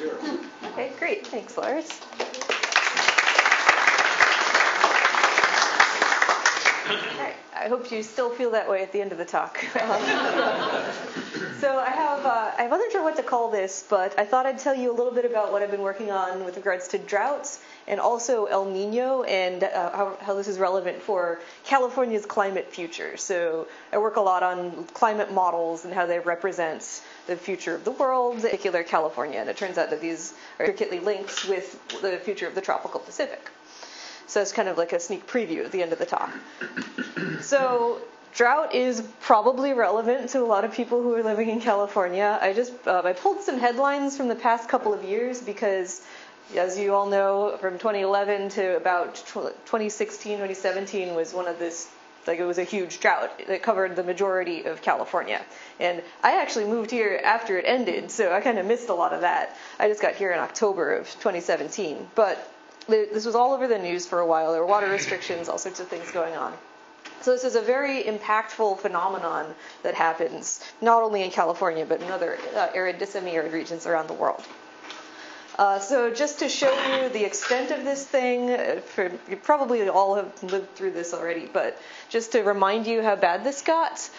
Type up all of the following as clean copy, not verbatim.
is yours. Okay, great. Thanks, Lars. All right. I hope you still feel that way at the end of the talk. So I wasn't sure what to call this, but I thought I'd tell you a little bit about what I've been working on with regards to droughts and also El Nino and how this is relevant for California's climate future. So I work a lot on climate models and how they represent the future of the world, in particular California, and it turns out that these are intricately linked with the future of the tropical Pacific. So it's kind of like a sneak preview at the end of the talk. So drought is probably relevant to a lot of people who are living in California. I pulled some headlines from the past couple of years because, as you all know, from 2011 to about 2016, 2017 was one of this, like it was a huge drought that covered the majority of California. And I actually moved here after it ended, so I kind of missed a lot of that. I just got here in October of 2017. But this was all over the news for a while. There were water restrictions, all sorts of things going on. So this is a very impactful phenomenon that happens not only in California, but in other arid to semi-arid regions around the world. So just to show you the extent of this thing, you probably all have lived through this already, but just to remind you how bad this got,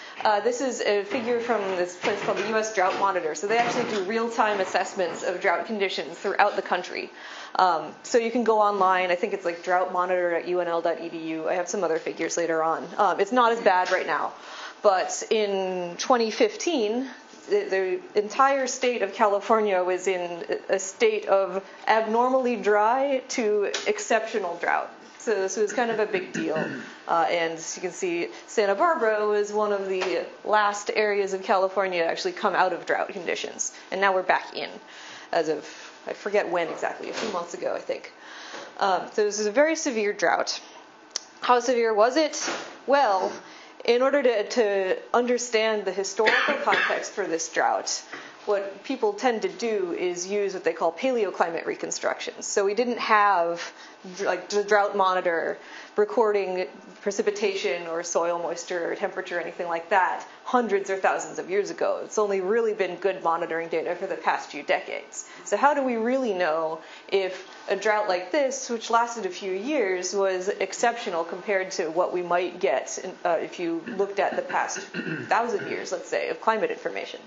this is a figure from this place called the U.S. Drought Monitor. So they actually do real-time assessments of drought conditions throughout the country. So you can go online. I think it's like droughtmonitor.unl.edu. I have some other figures later on. It's not as bad right now. But in 2015, the entire state of California was in a state of abnormally dry to exceptional drought. So this was kind of a big deal. And as you can see, Santa Barbara was one of the last areas of California to actually come out of drought conditions. And now we're back in as of, I forget when exactly, a few months ago, I think. So this is a very severe drought. How severe was it? Well, in order to understand the historical context for this drought, what people tend to do is use what they call paleoclimate reconstructions. So we didn't have like the drought monitor recording precipitation or soil moisture or temperature or anything like that hundreds or thousands of years ago. It's only really been good monitoring data for the past few decades. So how do we really know if a drought like this, which lasted a few years, was exceptional compared to what we might get if you looked at the past 1,000 years, let's say, of climate information?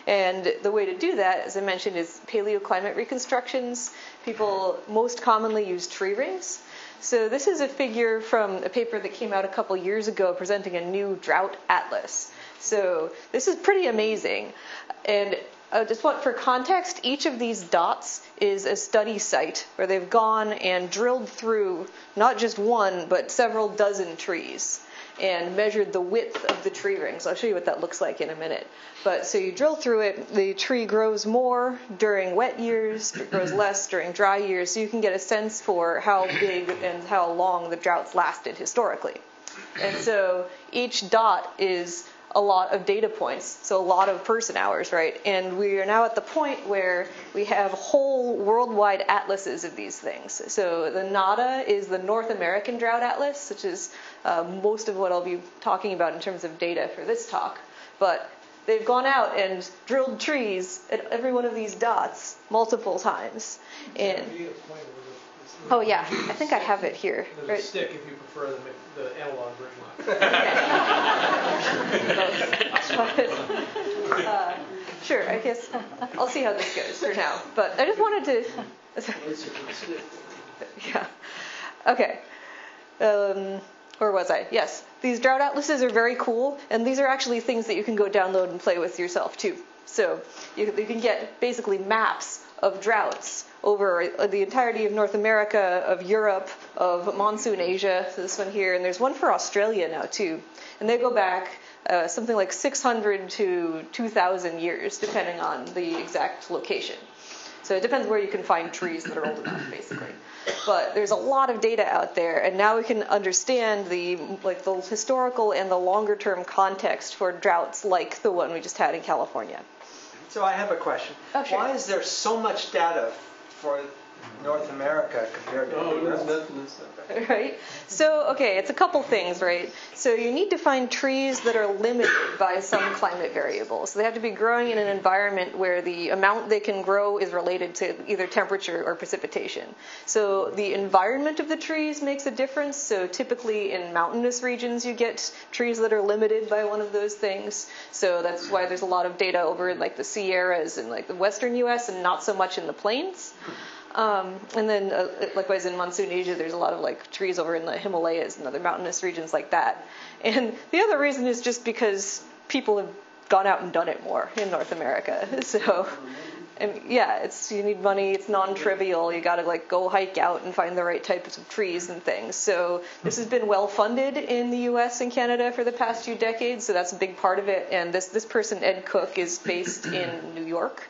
And the way to do that, as I mentioned, is paleoclimate reconstructions. People most commonly use tree rings. So this is a figure from a paper that came out a couple years ago presenting a new drought atlas. So this is pretty amazing. And just for context, each of these dots is a study site where they've gone and drilled through not just one, but several dozen trees and measured the width of the tree rings. I'll show you what that looks like in a minute. But so you drill through it, the tree grows more during wet years, it grows less during dry years, so you can get a sense for how big and how long the droughts lasted historically. And so each dot is a lot of data points, so a lot of person hours, right? And we are now at the point where we have whole worldwide atlases of these things. So the NADA is the North American Drought Atlas, which is most of what I'll be talking about in terms of data for this talk. But they've gone out and drilled trees at every one of these dots multiple times. And oh yeah, I think I have it here. There's a stick if you prefer the analog version. Sure, I guess I'll see how this goes for now. But I just wanted to. Yeah. Okay. Where was I? Yes. These drought atlases are very cool, and these are actually things that you can go download and play with yourself too. So you can get basically maps of droughts over the entirety of North America, of Europe, of monsoon Asia, so this one here, and there's one for Australia now too. And they go back something like 600 to 2,000 years, depending on the exact location. So it depends where you can find trees that are old enough, basically. But there's a lot of data out there, and now we can understand the historical and the longer-term context for droughts like the one we just had in California. So I have a question. Oh, sure. Why is there so much data for North America compared to Europe? Right? So, okay, it's a couple things, right? So you need to find trees that are limited by some climate variables. So they have to be growing in an environment where the amount they can grow is related to either temperature or precipitation. So the environment of the trees makes a difference. So typically in mountainous regions you get trees that are limited by one of those things. So that's why there's a lot of data over in like the Sierras and like the western US and not so much in the plains. And then likewise in monsoon Asia, there's a lot of like trees over in the Himalayas and other mountainous regions like that. And the other reason is just because people have gone out and done it more in North America. So, and yeah, you need money. It's non-trivial. You got to like go hike out and find the right types of trees and things. So this has been well funded in the U.S. and Canada for the past few decades. So that's a big part of it. And this person, Ed Cook, is based in New York.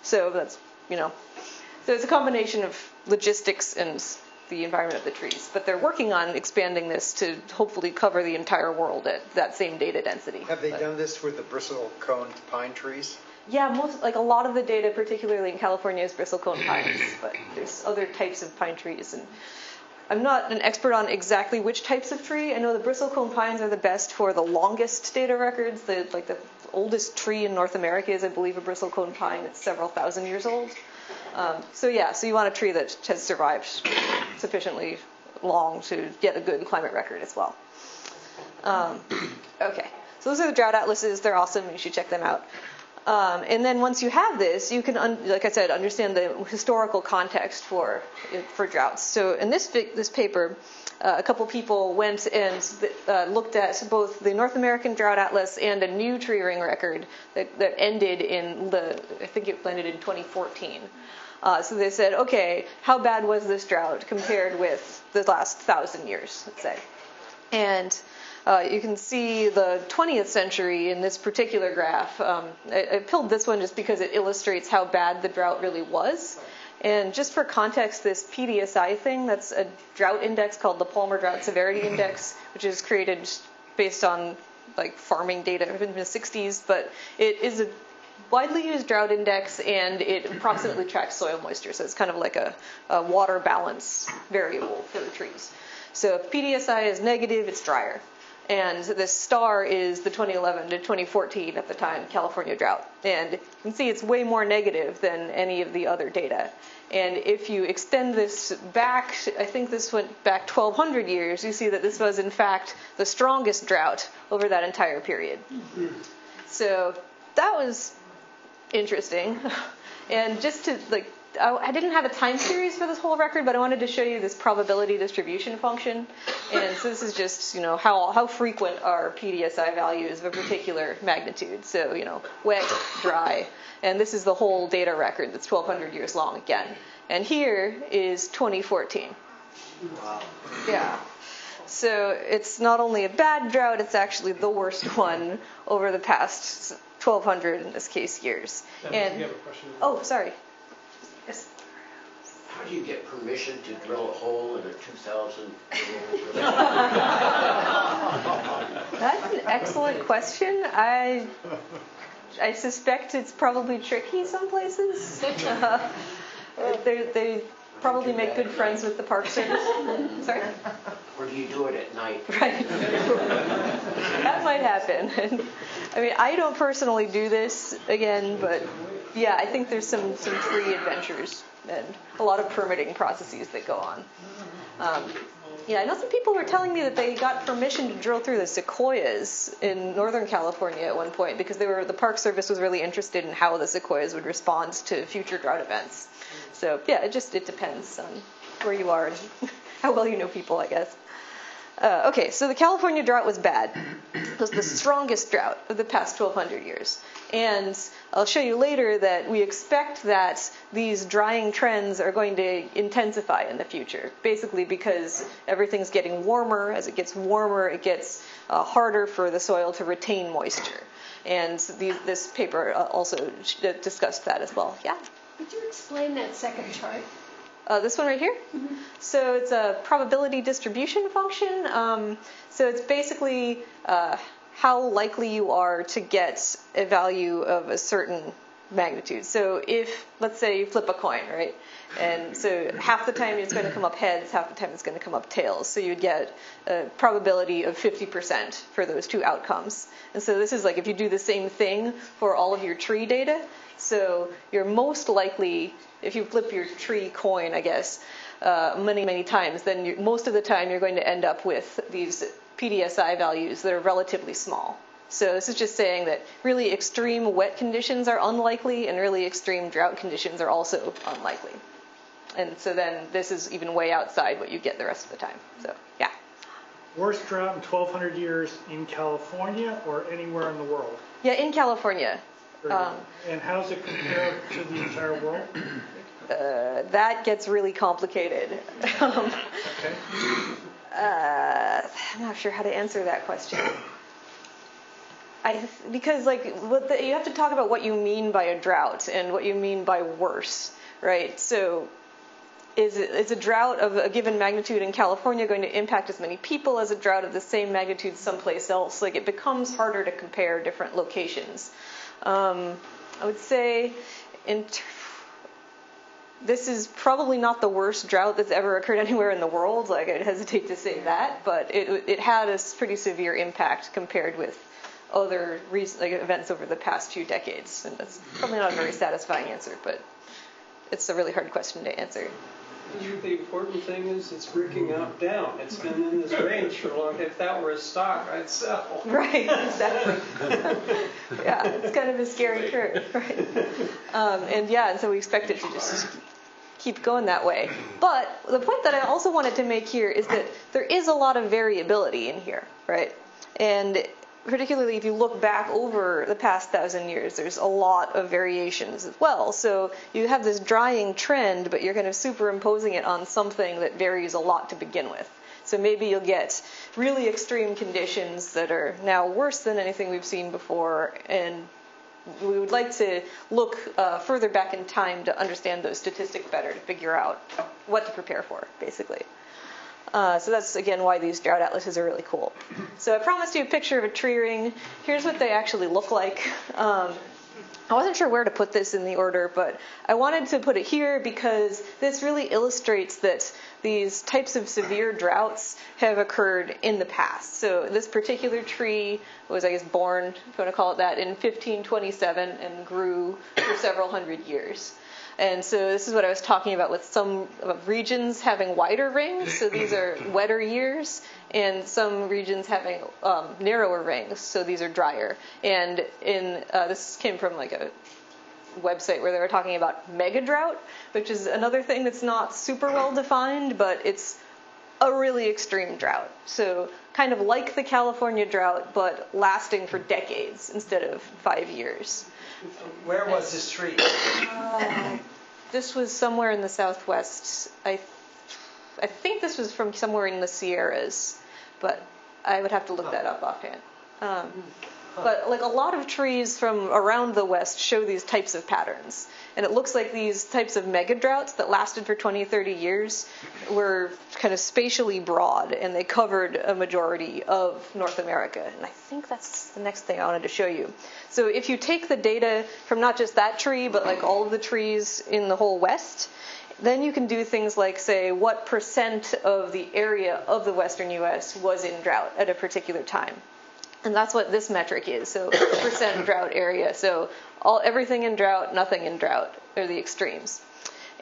So that's, so it's a combination of logistics and the environment of the trees. But they're working on expanding this to hopefully cover the entire world at that same data density. Have they done this with the bristlecone pine trees? Yeah, a lot of the data, particularly in California, is bristlecone pines. But there's other types of pine trees. And I'm not an expert on exactly which types of tree. I know the bristlecone pines are the best for the longest data records. The oldest tree in North America is, I believe, a bristlecone pine. It's several thousand years old. So you want a tree that has survived sufficiently long to get a good climate record as well. Okay, so those are the drought atlases. They're awesome. You should check them out. And then once you have this, you can, like I said, understand the historical context for droughts. So in this paper, a couple people went and looked at both the North American Drought Atlas and a new tree ring record that ended I think it ended in 2014. So they said, okay, how bad was this drought compared with the last 1,000 years, let's say? And you can see the 20th century in this particular graph. I pulled this one just because it illustrates how bad the drought really was. And just for context, this PDSI thing, that's a drought index called the Palmer Drought Severity Index, which is created based on like farming data in the 60s, but it is a widely used drought index, and it approximately tracks soil moisture, so it's kind of like a water balance variable for the trees. So if PDSI is negative, it's drier. And this star is the 2011 to 2014 at the time California drought. And you can see it's way more negative than any of the other data. And if you extend this back, I think this went back 1,200 years, you see that this was in fact the strongest drought over that entire period. So that was interesting. And just to I didn't have a time series for this whole record, but I wanted to show you this probability distribution function. And so this is just, how frequent are PDSI values of a particular magnitude. So, wet, dry. And this is the whole data record that's 1,200 years long again. And here is 2014. Wow. Yeah. So it's not only a bad drought, it's actually the worst one over the past 1,200, in this case, years. And you have a question? Oh, sorry. Yes. How do you get permission to drill a hole in a 2,000-year-old? That's an excellent question. I suspect it's probably tricky some places. They probably make good friends with the Park Service. Sorry? Or do you do it at night? Right. That might happen. I mean, I don't personally do this again, but yeah, I think there's some tree adventures and a lot of permitting processes that go on. I know some people were telling me that they got permission to drill through the sequoias in Northern California at one point because the Park Service was really interested in how the sequoias would respond to future drought events. So yeah, it depends on where you are and how well you know people, I guess. Okay, so the California drought was bad. It was the strongest drought of the past 1,200 years. And I'll show you later that we expect that these drying trends are going to intensify in the future, basically because everything's getting warmer. As it gets warmer, it gets harder for the soil to retain moisture. And this paper also discussed that as well. Yeah? Could you explain that second chart? This one right here? Mm-hmm. So it's a probability distribution function. So it's basically how likely you are to get a value of a certain magnitude. So if, let's say, you flip a coin, right? And so half the time it's going to come up heads, half the time it's going to come up tails. So you'd get a probability of 50% for those two outcomes. And so this is like if you do the same thing for all of your tree data. So you're most likely, if you flip your tree coin, I guess, many, many times, then most of the time you're going to end up with these PDSI values that are relatively small. So this is just saying that really extreme wet conditions are unlikely and really extreme drought conditions are also unlikely. And so then this is even way outside what you get the rest of the time. So, yeah. Worst drought in 1,200 years in California or anywhere in the world? Yeah, in California. And how does it compare to the entire world? That gets really complicated. Okay. I'm not sure how to answer that question. Because you have to talk about what you mean by a drought and what you mean by worse, right? So is a drought of a given magnitude in California going to impact as many people as a drought of the same magnitude someplace else? Like, it becomes harder to compare different locations. I would say this is probably not the worst drought that's ever occurred anywhere in the world. Like, I'd hesitate to say that, but it had a pretty severe impact compared with other events over the past few decades. And that's probably not a very satisfying answer, but it's a really hard question to answer. The important thing is it's breaking out down. It's been in this range for long. If that were a stock, I'd sell. Right, exactly. Yeah, it's kind of a scary curve, right? And so we expect it to just keep going that way. But the point that I also wanted to make here is that there is a lot of variability in here, right? And particularly if you look back over the past 1,000 years, there's a lot of variations as well. So you have this drying trend, but you're kind of superimposing it on something that varies a lot to begin with. So maybe you'll get really extreme conditions that are now worse than anything we've seen before, and we would like to look further back in time to understand those statistics better, to figure out what to prepare for, basically. So that's, again, why these drought atlases are really cool. So I promised you a picture of a tree ring. Here's what they actually look like. I wasn't sure where to put this in the order, but I wanted to put it here because this really illustrates that these types of severe droughts have occurred in the past. So this particular tree was, I guess, born, if you want to call it that, in 1527 and grew for several hundred years. And so this is what I was talking about with some regions having wider rings. So these are wetter years, and some regions having narrower rings. So these are drier. And this came from like a website where they were talking about Megadrought, which is another thing that's not super well defined, but it's a really extreme drought. So kind of like the California drought, but lasting for decades instead of 5 years. Where was this tree? This was somewhere in the Southwest. I think this was from somewhere in the Sierras, but I would have to look that up offhand. But like a lot of trees from around the West show these types of patterns. And it looks like these types of megadroughts that lasted for 20, 30 years were kind of spatially broad, and they covered a majority of North America. And I think that's the next thing I wanted to show you. So if you take the data from not just that tree, but like all of the trees in the whole West, then you can do things like say what percent of the area of the Western U.S. was in drought at a particular time. And that's what this metric is, so percent drought area. So everything in drought, nothing in drought, are the extremes.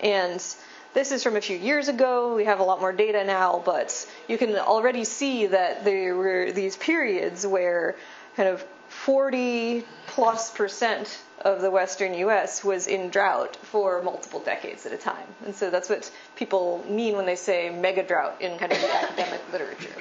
And this is from a few years ago. We have a lot more data now, but you can already see that there were these periods where kind of 40+% of the Western U.S. was in drought for multiple decades at a time. And so that's what people mean when they say megadrought in kind of the academic literature.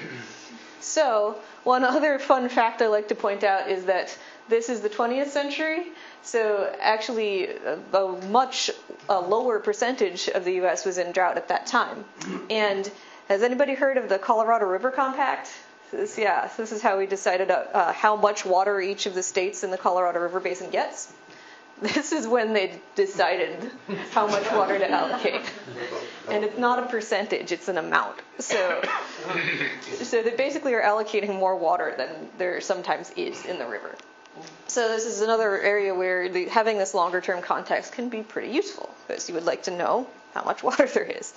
So one other fun fact I like to point out is that this is the 20th century. So actually a much lower percentage of the U.S. was in drought at that time. And has anybody heard of the Colorado River Compact? This is how we decided how much water each of the states in the Colorado River Basin gets. This is when they decided how much water to allocate. And it's not a percentage, it's an amount. So they basically are allocating more water than there sometimes is in the river. So this is another area where having this longer-term context can be pretty useful, because you would like to know how much water there is.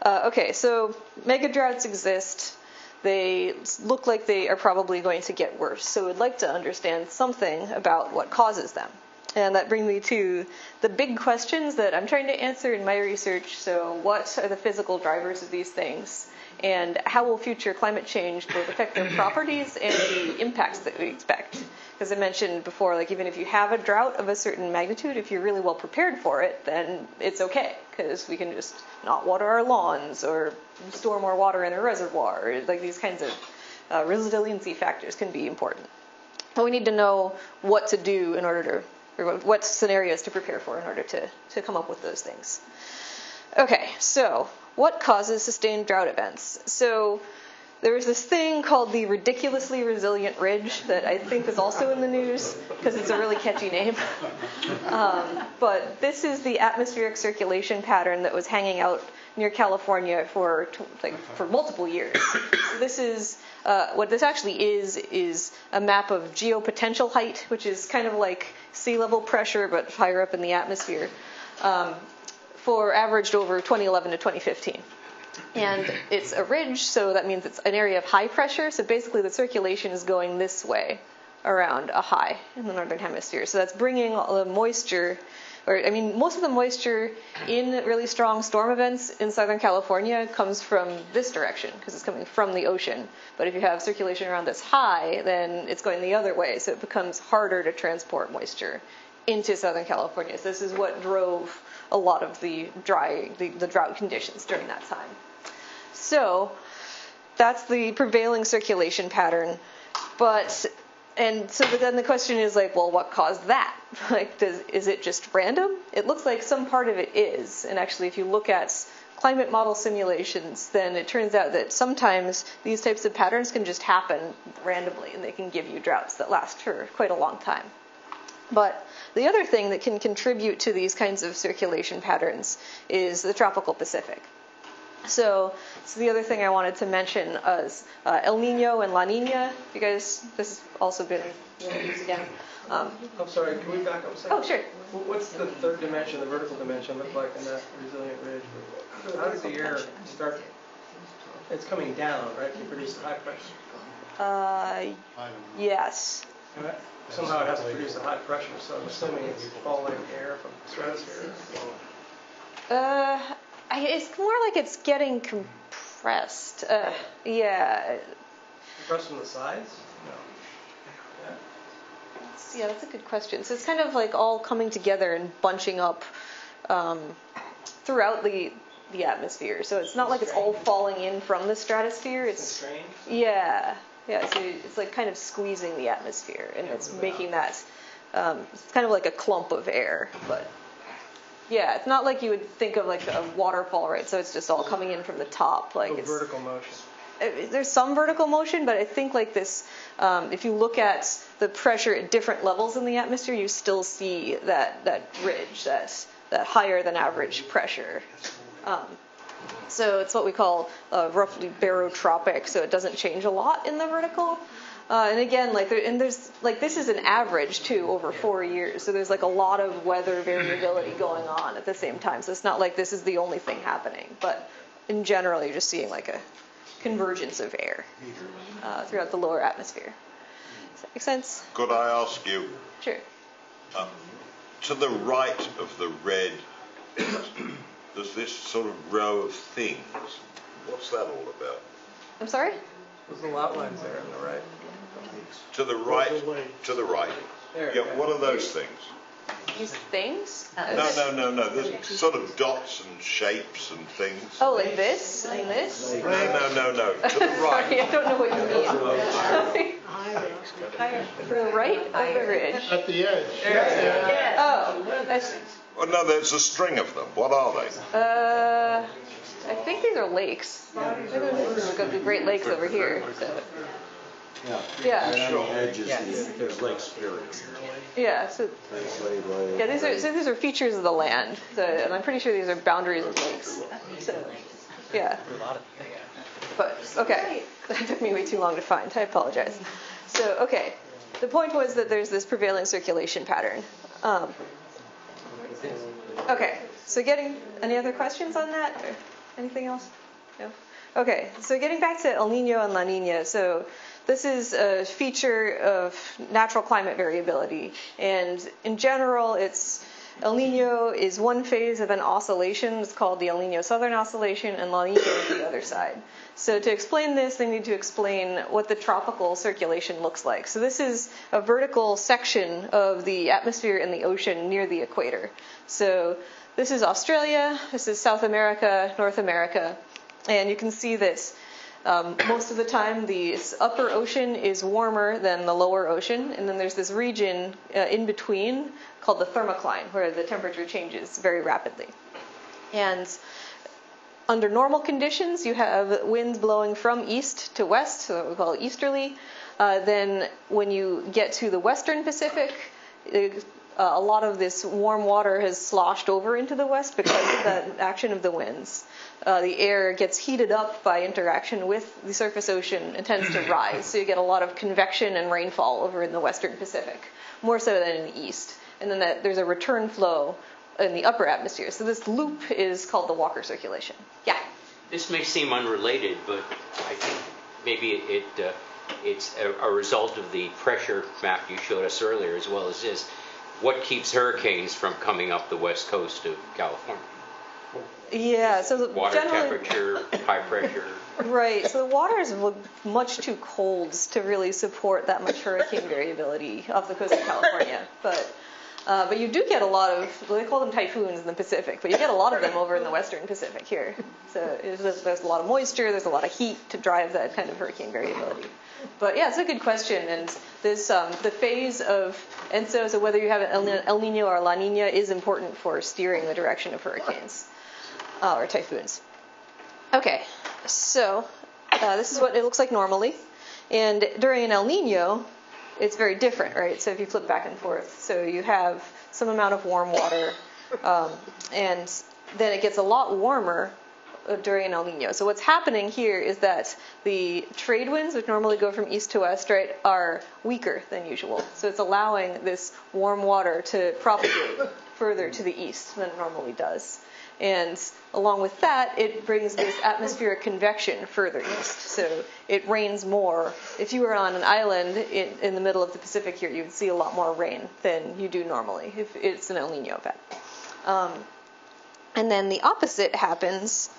Okay, so megadroughts exist. They look like they are probably going to get worse, so we'd like to understand something about what causes them. And that brings me to the big questions that I'm trying to answer in my research. So what are the physical drivers of these things? And how will future climate change both affect their properties and the impacts that we expect? Because I mentioned before, like even if you have a drought of a certain magnitude, if you're really well prepared for it, then it's okay, because we can just not water our lawns or store more water in a reservoir. Like these kinds of resiliency factors can be important. But we need to know what to do in order to, or what scenarios to prepare for in order to come up with those things. Okay, so what causes sustained drought events? So there was this thing called the ridiculously resilient ridge that I think is also in the news because it's a really catchy name. But this is the atmospheric circulation pattern that was hanging out near California for multiple years. So this is what this actually is a map of geopotential height, which is kind of like sea level pressure but higher up in the atmosphere, for averaged over 2011 to 2015. And it's a ridge, so that means it's an area of high pressure. So basically the circulation is going this way around a high in the northern hemisphere. So that's bringing all the moisture, most of the moisture in really strong storm events in Southern California comes from this direction because it's coming from the ocean. But if you have circulation around this high, then it's going the other way. So it becomes harder to transport moisture into Southern California. So this is what drove a lot of the drought conditions during that time. So that's the prevailing circulation pattern. But then the question is like, well, what caused that? Like, is it just random? It looks like some part of it is. And actually, if you look at climate model simulations, then it turns out that sometimes these types of patterns can just happen randomly, and they can give you droughts that last for quite a long time. But the other thing that can contribute to these kinds of circulation patterns is the tropical Pacific. So the other thing I wanted to mention is El Nino and La Nina. You guys, this has also been used again. I'm sorry, can we back up a second? Oh, sure. What's the third dimension, the vertical dimension, look like in that resilient ridge? How does the air start? It's coming down, right, to produce the high pressure? Yes. Somehow it has to produce a high pressure, so I'm assuming it's falling air from the stratosphere. It's more like it's getting compressed. Yeah. Compressed from the sides? No. Yeah, that's a good question. So it's kind of like all coming together and bunching up throughout the atmosphere. So it's not like it's all falling in from the stratosphere. It's strange. Yeah. Yeah, so it's like kind of squeezing the atmosphere, and it's making that, it's kind of like a clump of air, but yeah, it's not like you would think of like a waterfall, right? So it's just all coming in from the top, like it's vertical motion. There's some vertical motion, but I think like this, if you look at the pressure at different levels in the atmosphere, you still see that ridge, that higher than average pressure. So it's what we call roughly barotropic, so it doesn't change a lot in the vertical. And again, this is an average too over 4 years, so there's like a lot of weather variability going on at the same time. So it's not like this is the only thing happening, but in general, you're just seeing like a convergence of air throughout the lower atmosphere. Does that make sense? Could I ask you? Sure. To the right of the red, there's this sort of row of things. What's that all about? I'm sorry? Those little outlines there on the right. To the right. To the right. There. Yeah. What are those things? These things? No. There's sort of dots and shapes and things. Oh, like this and this? No. To the right. Sorry, I don't know what you mean. For the right of the ridge. At the edge. Yeah. Oh, that's. Oh no, there's a string of them. What are they? I think these are lakes. We've got the Great Lakes over here. So. Yeah. Sure. Edges, there's Lake Superior. Yeah. So. Yeah, these are features of the land. So, and I'm pretty sure these are boundaries of lakes. So. Yeah. But okay, that took me way too long to find. I apologize. So okay. the point was that there's this prevailing circulation pattern. Okay, so any other questions on that? Or anything else? No? Okay, so getting back to El Nino and La Nina. So this is a feature of natural climate variability. And in general, El Nino is one phase of an oscillation. It's called the El Nino Southern Oscillation, and La Nina is the other side. So to explain this, they need to explain what the tropical circulation looks like. So this is a vertical section of the atmosphere and the ocean near the equator. So this is Australia, this is South America, North America, and you can see this. Most of the time, the upper ocean is warmer than the lower ocean, and then there's this region in between called the thermocline, where the temperature changes very rapidly. And under normal conditions, you have winds blowing from east to west, so what we call easterly. Then when you get to the western Pacific, a lot of this warm water has sloshed over into the west because of that action of the winds. The air gets heated up by interaction with the surface ocean and tends to rise. So you get a lot of convection and rainfall over in the western Pacific, more so than in the east. And then there's a return flow in the upper atmosphere. So this loop is called the Walker circulation. Yeah? This may seem unrelated, but I think maybe it's a result of the pressure map you showed us earlier, as well as this. What keeps hurricanes from coming up the west coast of California? Yeah, so water temperature, high pressure. Right, so the water is much too cold to really support that much hurricane variability off the coast of California. But you do get a lot of, they call them typhoons in the Pacific, but you get a lot of them over in the western Pacific here. So there's a lot of moisture, there's a lot of heat to drive that kind of hurricane variability. But yeah, it's a good question, and this the phase of, and so whether you have an El Nino or La Nina is important for steering the direction of hurricanes or typhoons. Okay, so this is what it looks like normally, and during an El Nino, it's very different, right? So if you flip back and forth, so you have some amount of warm water, and then it gets a lot warmer during an El Nino. So what's happening here is that the trade winds, which normally go from east to west, right, are weaker than usual. So it's allowing this warm water to propagate further to the east than it normally does. And along with that, it brings this atmospheric convection further east. So it rains more. If you were on an island in the middle of the Pacific here, you would see a lot more rain than you do normally if it's an El Nino event. And then the opposite happens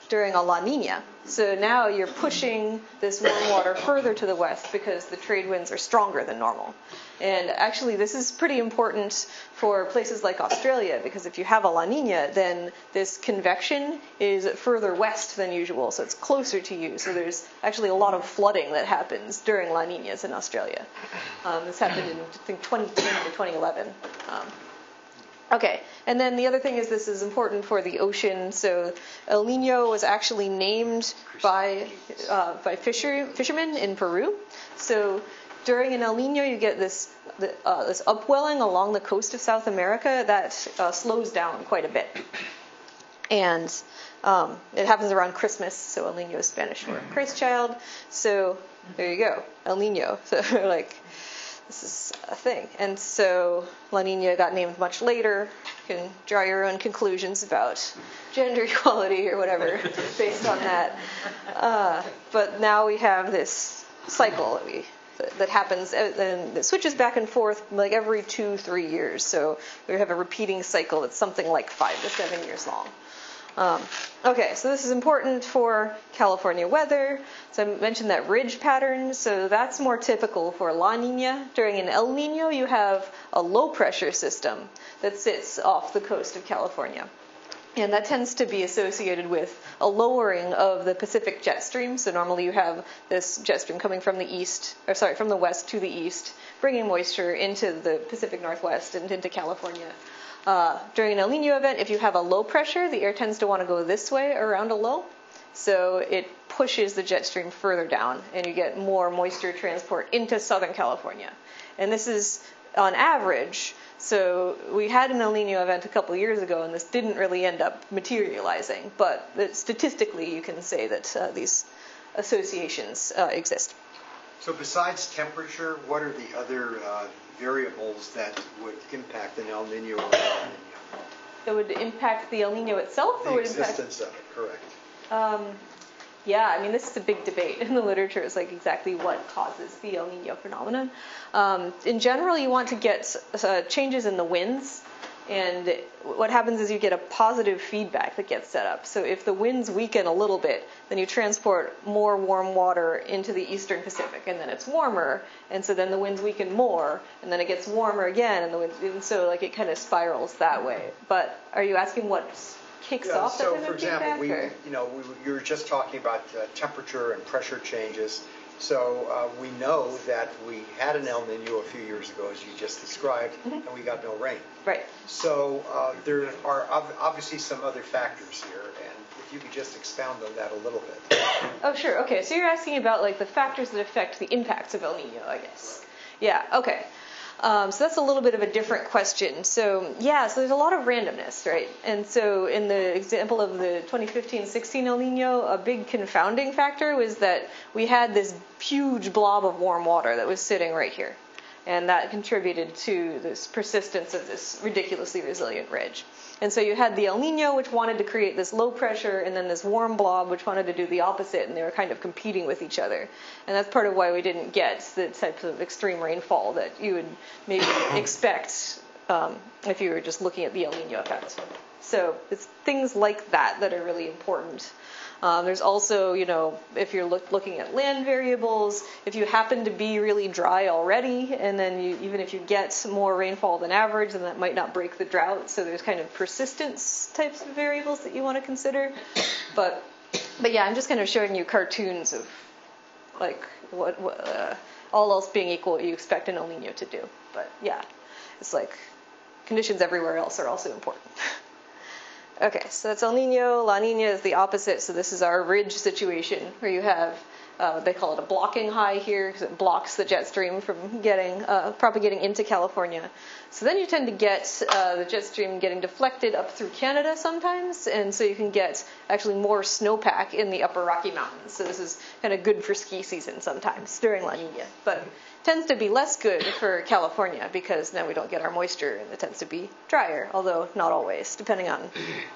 during a La Nina. So now you're pushing this warm water further to the west because the trade winds are stronger than normal. And actually, this is pretty important for places like Australia, because if you have a La Nina, then this convection is further west than usual, so it's closer to you. So there's actually a lot of flooding that happens during La Ninas in Australia. This happened in, I think, 2010 to 2011. Okay, and then the other thing is this is important for the ocean. So El Nino was actually named by fishermen in Peru. So during an El Nino, you get this upwelling along the coast of South America that slows down quite a bit. And it happens around Christmas, so El Nino is Spanish for Christ child. So there you go, El Nino. So like, this is a thing. And so La Nina got named much later. You can draw your own conclusions about gender equality or whatever based on that. But now we have this cycle that happens and it switches back and forth like every 2-3 years. So we have a repeating cycle that's something like 5 to 7 years long. Okay, so this is important for California weather. So I mentioned that ridge pattern. So that's more typical for La Nina. During an El Nino, you have a low pressure system that sits off the coast of California. And that tends to be associated with a lowering of the Pacific jet stream. So normally you have this jet stream coming from the west to the east, bringing moisture into the Pacific Northwest and into California. During an El Nino event, if you have a low pressure, the air tends to want to go this way around a low. So it pushes the jet stream further down, and you get more moisture transport into Southern California. And this is on average. So we had an El Nino event a couple years ago, and this didn't really end up materializing. But statistically, you can say that these associations exist. So besides temperature, what are the other variables that would impact an El Nino or La Nina? That would impact the El Nino itself, or The would impact? existence of it, correct. Yeah, I mean, this is a big debate in the literature. It's like exactly what causes the El Nino phenomenon. In general, you want to get changes in the winds. And what happens is you get a positive feedback that gets set up. So if the winds weaken a little bit, then you transport more warm water into the eastern Pacific, and then it's warmer, and so then the winds weaken more, and then it gets warmer again, and so like it kind of spirals that way. But are you asking what kicks off that so kind of for example, feedback? you were just talking about temperature and pressure changes. So we know that we had an El Nino a few years ago, as you just described, and we got no rain. Right. So there are obviously some other factors here, and if you could just expound on that a little bit. Oh, sure. Okay, so you're asking about like the factors that affect the impacts of El Nino, I guess. Yeah. Okay. So that's a little bit of a different question. So so there's a lot of randomness, right? And so in the example of the 2015-16 El Nino, a big confounding factor was that we had this huge blob of warm water that was sitting right here. And that contributed to this persistence of this ridiculously resilient ridge. And so you had the El Nino, which wanted to create this low pressure, and then this warm blob, which wanted to do the opposite, and they were kind of competing with each other. And that's part of why we didn't get the types of extreme rainfall that you would maybe expect if you were just looking at the El Nino effect. So it's things like that that are really important. There's also, if you're looking at land variables, if you happen to be really dry already, and then even if you get more rainfall than average, then that might not break the drought. So there's kind of persistence types of variables that you want to consider. But yeah, I'm just kind of showing you cartoons of like what all else being equal, what you expect an El Nino to do. But yeah, it's like conditions everywhere else are also important. Okay, so that's El Nino. La Nina is the opposite. So this is our ridge situation where you have, they call it a blocking high here because it blocks the jet stream from propagating into California. So then you tend to get the jet stream getting deflected up through Canada sometimes, and so you can get actually more snowpack in the upper Rocky Mountains. So this is kind of good for ski season sometimes during La Nina, but tends to be less good for California because then we don't get our moisture and it tends to be drier, although not always, depending on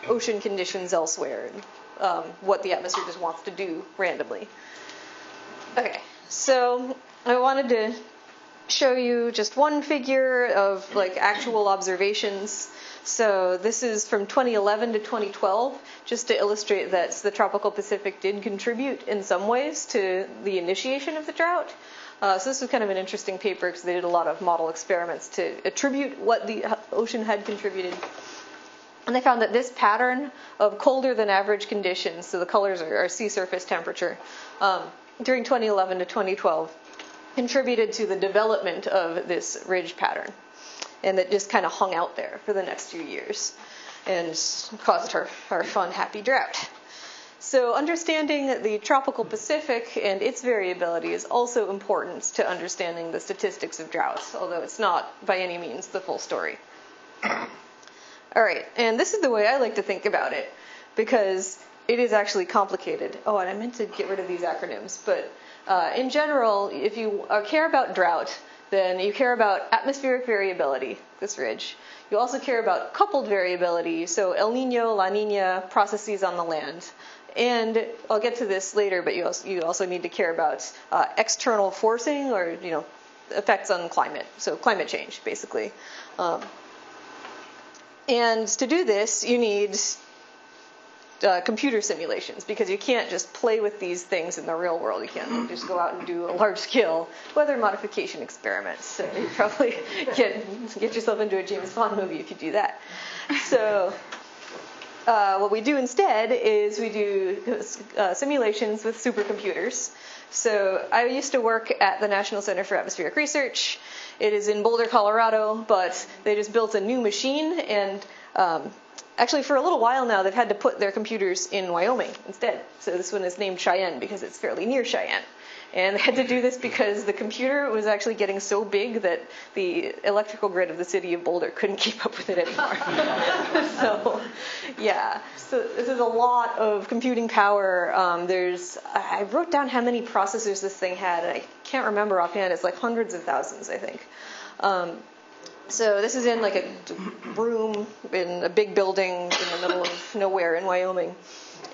ocean conditions elsewhere and what the atmosphere just wants to do randomly. Okay, so I wanted to show you just one figure of like actual observations. So this is from 2011 to 2012, just to illustrate that the tropical Pacific did contribute in some ways to the initiation of the drought. So this was kind of an interesting paper because they did a lot of model experiments to attribute what the ocean had contributed. And they found that this pattern of colder than average conditions, so the colors are sea surface temperature, during 2011 to 2012, contributed to the development of this ridge pattern. And that just kind of hung out there for the next few years and caused our fun, happy drought. So understanding the tropical Pacific and its variability is also important to understanding the statistics of droughts, although it's not by any means the full story. All right, and this is the way I like to think about it, because it is actually complicated. Oh, and I meant to get rid of these acronyms, but in general, if you care about drought, then you care about atmospheric variability, this ridge. You also care about coupled variability, so El Nino, La Nina, processes on the land. And I'll get to this later, but you also need to care about external forcing or effects on climate, so climate change basically. And to do this, you need computer simulations because you can't just play with these things in the real world. You can't just go out and do a large-scale weather modification experiment. So you probably get yourself into a James Bond movie if you do that. So what we do instead is we do simulations with supercomputers. So I used to work at the National Center for Atmospheric Research. It is in Boulder, Colorado, but they just built a new machine, and actually for a little while now they've had to put their computers in Wyoming instead. So this one is named Cheyenne because it's fairly near Cheyenne. And they had to do this because the computer was actually getting so big that the electrical grid of the city of Boulder couldn't keep up with it anymore. So, yeah. So this is a lot of computing power. I wrote down how many processors this thing had, and I can't remember offhand. It's like hundreds of thousands, I think. So this is in like a room in a big building in the middle of nowhere in Wyoming.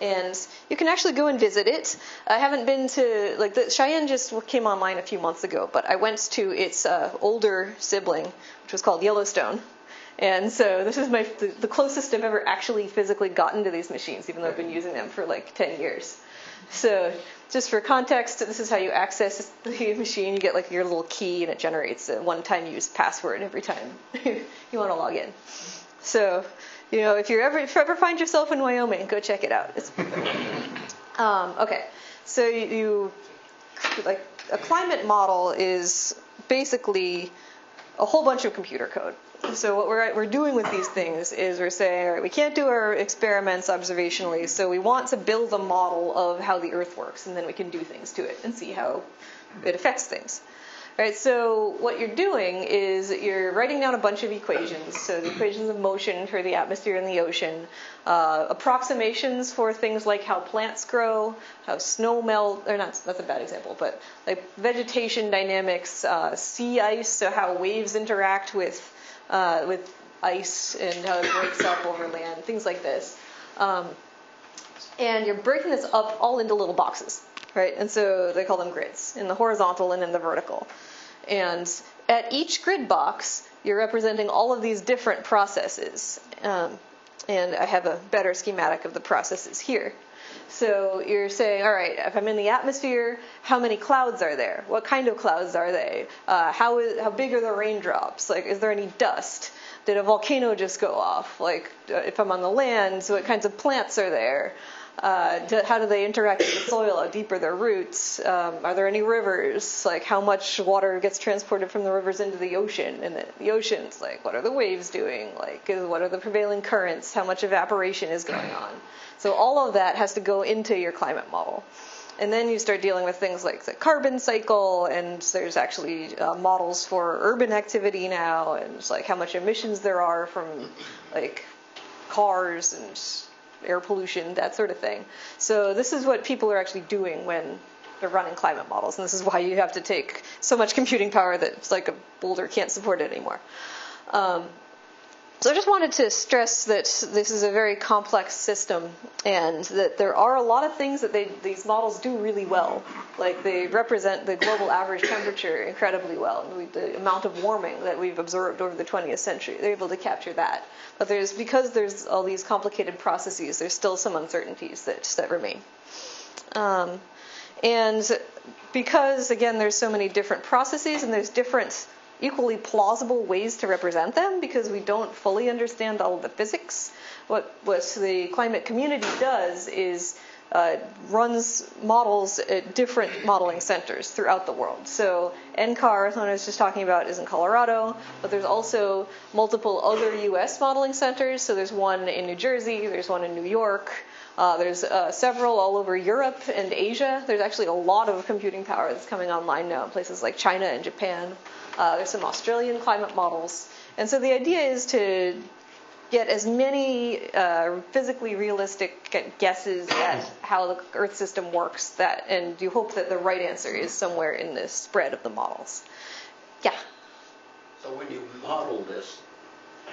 And you can actually go and visit it. I haven't been to, like, the Cheyenne just came online a few months ago, but I went to its older sibling, which was called Yellowstone. And so this is the closest I've ever actually physically gotten to these machines, even though I've been using them for like 10 years. So just for context, this is how you access the machine. You get like your little key, and it generates a one-time use password every time you want to log in. So, you know, if you ever find yourself in Wyoming, go check it out. It's okay. So you like a climate model is basically a whole bunch of computer code. So what we're doing with these things is we're saying, all right, we can't do our experiments observationally, so we want to build a model of how the Earth works, and then we can do things to it and see how it affects things. Right, so what you're doing is you're writing down a bunch of equations. So the equations of motion for the atmosphere and the ocean, approximations for things like how plants grow, how snow melt, or not, that's a bad example, but like vegetation dynamics, sea ice, so how waves interact with ice and how it breaks up over land, things like this. And you're breaking this up all into little boxes, right? And so they call them grids, in the horizontal and in the vertical. And at each grid box, you're representing all of these different processes. And I have a better schematic of the processes here. So you're saying, all right, if I'm in the atmosphere, how many clouds are there? What kind of clouds are they? How big are the raindrops? Like, is there any dust? Did a volcano just go off? Like, if I'm on the land, so what kinds of plants are there? How do they interact with the soil? How deep are their roots? Are there any rivers? Like, how much water gets transported from the rivers into the ocean? And the oceans, like, what are the waves doing? Like, what are the prevailing currents? How much evaporation is going on? So all of that has to go into your climate model. And then you start dealing with things like the carbon cycle, and there's actually models for urban activity now, and it's like how much emissions there are from like cars and air pollution, that sort of thing. So this is what people are actually doing when they're running climate models, and this is why you have to take so much computing power that it's like a Boulder can't support it anymore. So I just wanted to stress that this is a very complex system, and that there are a lot of things that these models do really well. Like, they represent the global average temperature incredibly well, the amount of warming that we've observed over the 20th century. They're able to capture that. But because there's all these complicated processes, there's still some uncertainties that remain. And because, again, there's so many different processes, and there's different equally plausible ways to represent them, because we don't fully understand all of the physics. What the climate community does is runs models at different modeling centers throughout the world. So NCAR, one I was just talking about, is in Colorado, but there's also multiple other U.S. modeling centers. So there's one in New Jersey, there's one in New York, there's several all over Europe and Asia. There's actually a lot of computing power that's coming online now in places like China and Japan. There's some Australian climate models. And so the idea is to get as many physically realistic guesses at how the Earth system works, and you hope that the right answer is somewhere in this spread of the models. Yeah? So when you model this,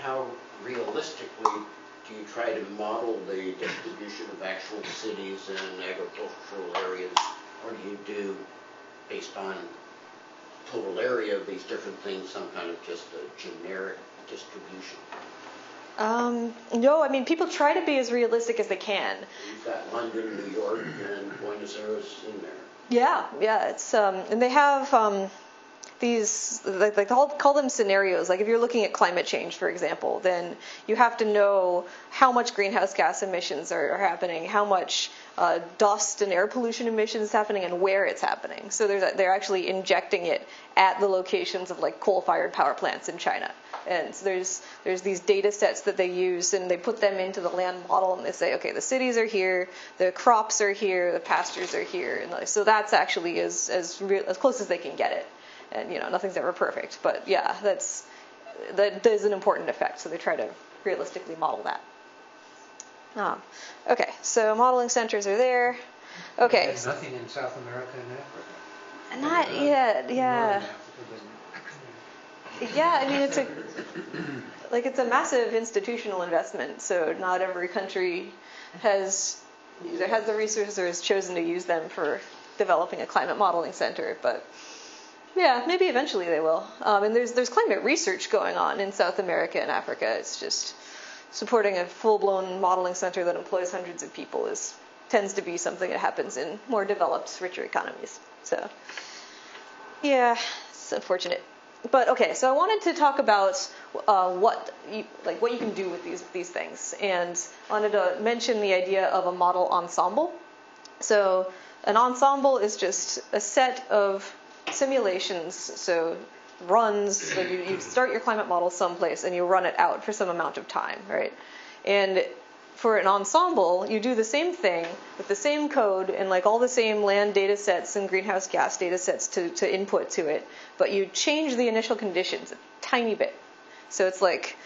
how realistically do you try to model the distribution of actual cities and agricultural areas, or do you do, based on total area of these different things, some kind of just a generic distribution? No, I mean, people try to be as realistic as they can. You've got London, New York, and Buenos Aires in there. Yeah, it's and they have these, they call them scenarios. Like, if you're looking at climate change, for example, then you have to know how much greenhouse gas emissions are happening, how much dust and air pollution emissions is happening, and where it's happening. So they're actually injecting it at the locations of like coal-fired power plants in China. And so there's these data sets that they use, and they put them into the land model, and they say, okay, the cities are here, the crops are here, the pastures are here, and so that's actually as close as they can get it. And nothing's ever perfect, but yeah, that is an important effect. So they try to realistically model that. Okay, so modeling centers are there. Okay. There's nothing in South America and Africa. Not yet, yeah. Yeah, I mean, it's a massive institutional investment, so not every country either has the resources or has chosen to use them for developing a climate modeling center, but yeah, maybe eventually they will. And there's climate research going on in South America and Africa. It's just supporting a full-blown modeling center that employs hundreds of people tends to be something that happens in more developed, richer economies. So, yeah, it's unfortunate. But okay, so I wanted to talk about what you can do with these things, and wanted to mention the idea of a model ensemble. So an ensemble is just a set of simulations, so runs, like you start your climate model someplace and you run it out for some amount of time, right? And for an ensemble, you do the same thing with the same code and all the same land data sets and greenhouse gas data sets to input to it, but you change the initial conditions a tiny bit. So it's like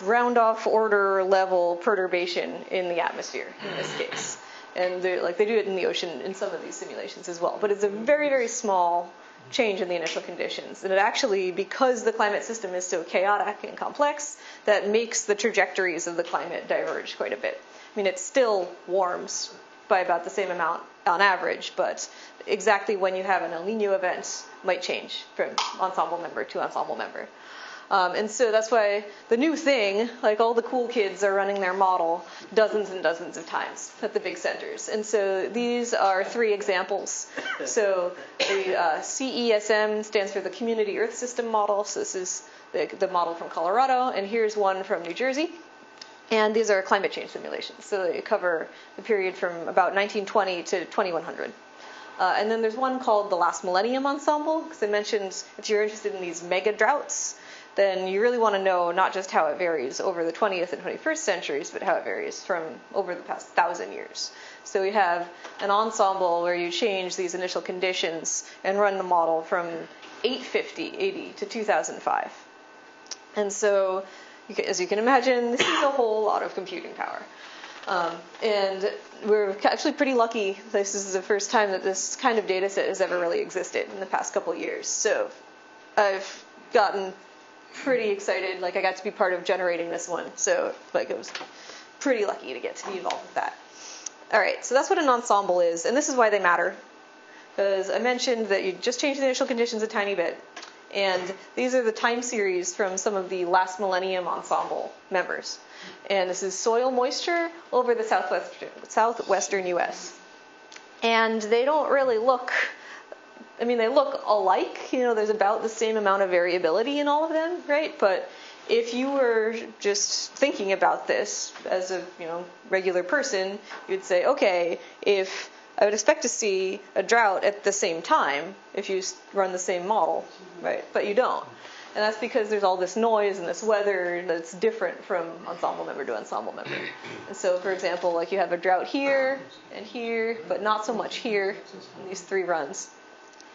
round off order level perturbation in the atmosphere in this case. And they do it in the ocean in some of these simulations as well. But it's a very, very small change in the initial conditions. And it actually, because the climate system is so chaotic and complex, that makes the trajectories of the climate diverge quite a bit. I mean, it still warms by about the same amount on average, but exactly when you have an El Nino event might change from ensemble member to ensemble member. And so that's why the new thing, all the cool kids are running their model dozens and dozens of times at the big centers. And so these are 3 examples. So the CESM stands for the Community Earth System Model. So this is the model from Colorado, and here's one from New Jersey. And these are climate change simulations. So they cover the period from about 1920 to 2100. And then there's one called the Last Millennium Ensemble, because I mentioned if you're interested in these Megadroughts, then you really want to know not just how it varies over the 20th and 21st centuries, but how it varies from over the past 1,000 years. So we have an ensemble where you change these initial conditions and run the model from 850 AD to 2005. And so, as you can imagine, this is a whole lot of computing power. And we're actually pretty lucky. This is the first time that this kind of data set has ever really existed in the past couple of years. So I've gotten pretty excited. I got to be part of generating this one. So I was pretty lucky to get to be involved with that. All right, so that's what an ensemble is. And this is why they matter. Because I mentioned that you just change the initial conditions a tiny bit. And these are the time series from some of the Last Millennium Ensemble members. And this is soil moisture over the southwestern U.S. And they don't really look, they look alike. There's about the same amount of variability in all of them, right? But if you were just thinking about this as a, regular person, you'd say, okay, if I would expect to see a drought at the same time if you run the same model, right? But you don't. And that's because there's all this noise and this weather that's different from ensemble member to ensemble member. And so, for example, you have a drought here and here, but not so much here in these 3 runs.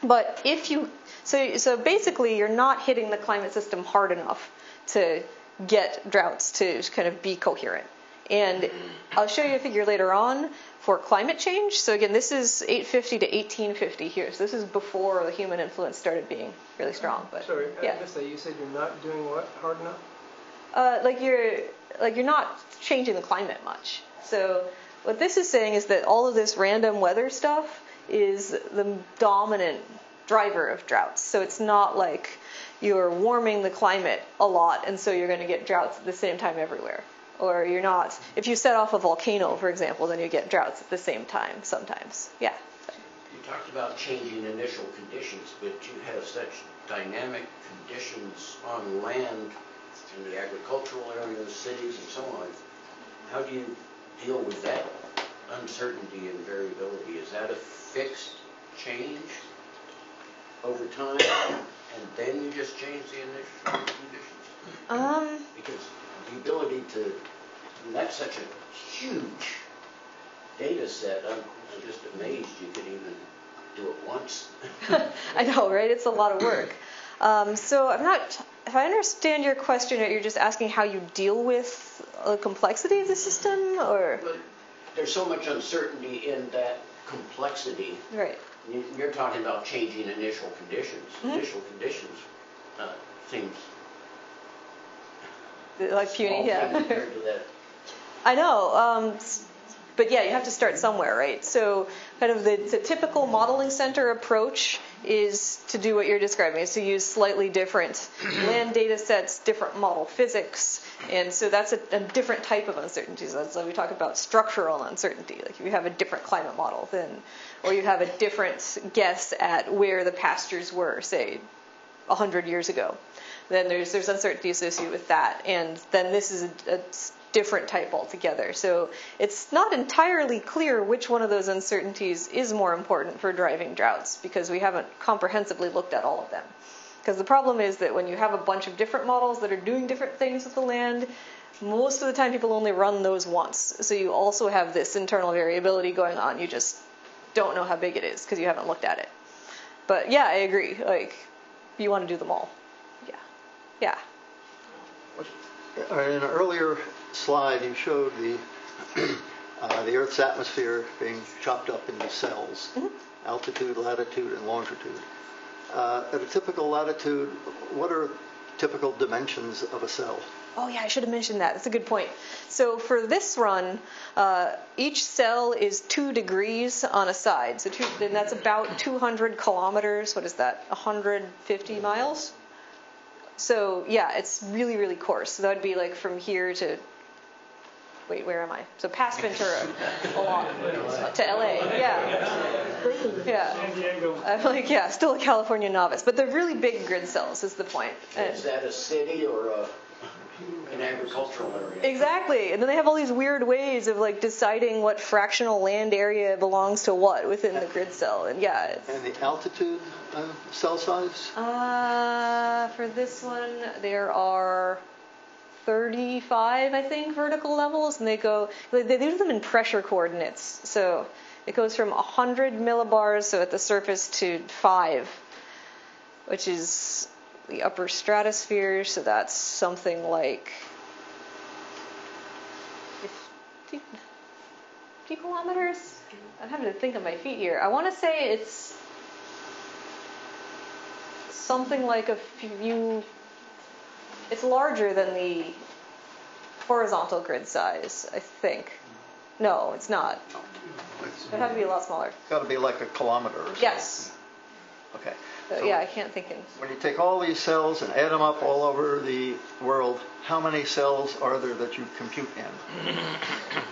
But if you, so basically you're not hitting the climate system hard enough to get droughts to kind of be coherent. And I'll show you a figure later on for climate change. So again, this is 850 to 1850 here. So this is before the human influence started being really strong. But sorry, yeah. I missed that. You said you're not doing what hard enough? You're not changing the climate much. So what this is saying is that all of this random weather stuff is the dominant driver of droughts. So it's not like you're warming the climate a lot and so you're going to get droughts at the same time everywhere. Or you're not. If you set off a volcano, for example, then you get droughts at the same time sometimes. Yeah. You talked about changing initial conditions, but you have such dynamic conditions on land in the agricultural areas, cities, and so on. How do you deal with that uncertainty and variability? Is that a fixed change over time? and then you just change the initial conditions? Because the ability to, that's such a huge data set, I'm just amazed you could even do it once. I know, right? It's a lot of work. So I'm not, if I understand your question, you're just asking how you deal with the complexity of the system, or? But there's so much uncertainty in that complexity. Right. You're talking about changing initial conditions. Mm-hmm. Initial conditions seems like puny, yeah. compared to that. I know, but yeah, you have to start somewhere, right? So kind of the typical modeling center approach is to do what you're describing, is to use slightly different land data sets, different model physics, and so that's a different type of uncertainty. So that's why we talk about structural uncertainty. Like if you have a different climate model, then, or you have a different guess at where the pastures were, say, 100 years ago, then there's uncertainty associated with that, and then this is a different type altogether. So it's not entirely clear which one of those uncertainties is more important for driving droughts, because we haven't comprehensively looked at all of them. Because the problem is that when you have a bunch of different models that are doing different things with the land, most of the time people only run those once. So you also have this internal variability going on. You just don't know how big it is because you haven't looked at it. But yeah, I agree. Like, you want to do them all. Yeah. In an earlier slide, you showed the Earth's atmosphere being chopped up into cells, altitude, latitude, and longitude. At a typical latitude, what are typical dimensions of a cell? Oh yeah, I should have mentioned that. That's a good point. So for this run, each cell is 2 degrees on a side. So then that's about 200 kilometers. What is that? 150 miles? So yeah, it's really, really coarse. So that would be like from here to, wait, where am I? So past Ventura, along to LA. Yeah. San Diego. I'm like, yeah, still a California novice. But they're really big grid cells is the point. Is that a city or an agricultural area? Exactly. And then they have all these weird ways of like deciding what fractional land area belongs to what within the grid cell. And yeah. And the altitude cell size? For this one, there are 35, I think, vertical levels, and they do them in pressure coordinates. So it goes from 100 millibars, so at the surface, to 5, which is the upper stratosphere. So that's something like 50 kilometers. I'm having to think on my feet here. I want to say it's something like it's larger than the horizontal grid size, I think. No, it's not. It would have to be a lot smaller. It's got to be like a kilometer or something. Yes. Okay. So, yeah, I can't think. When you take all these cells and add them up all over the world, how many cells are there that you compute in?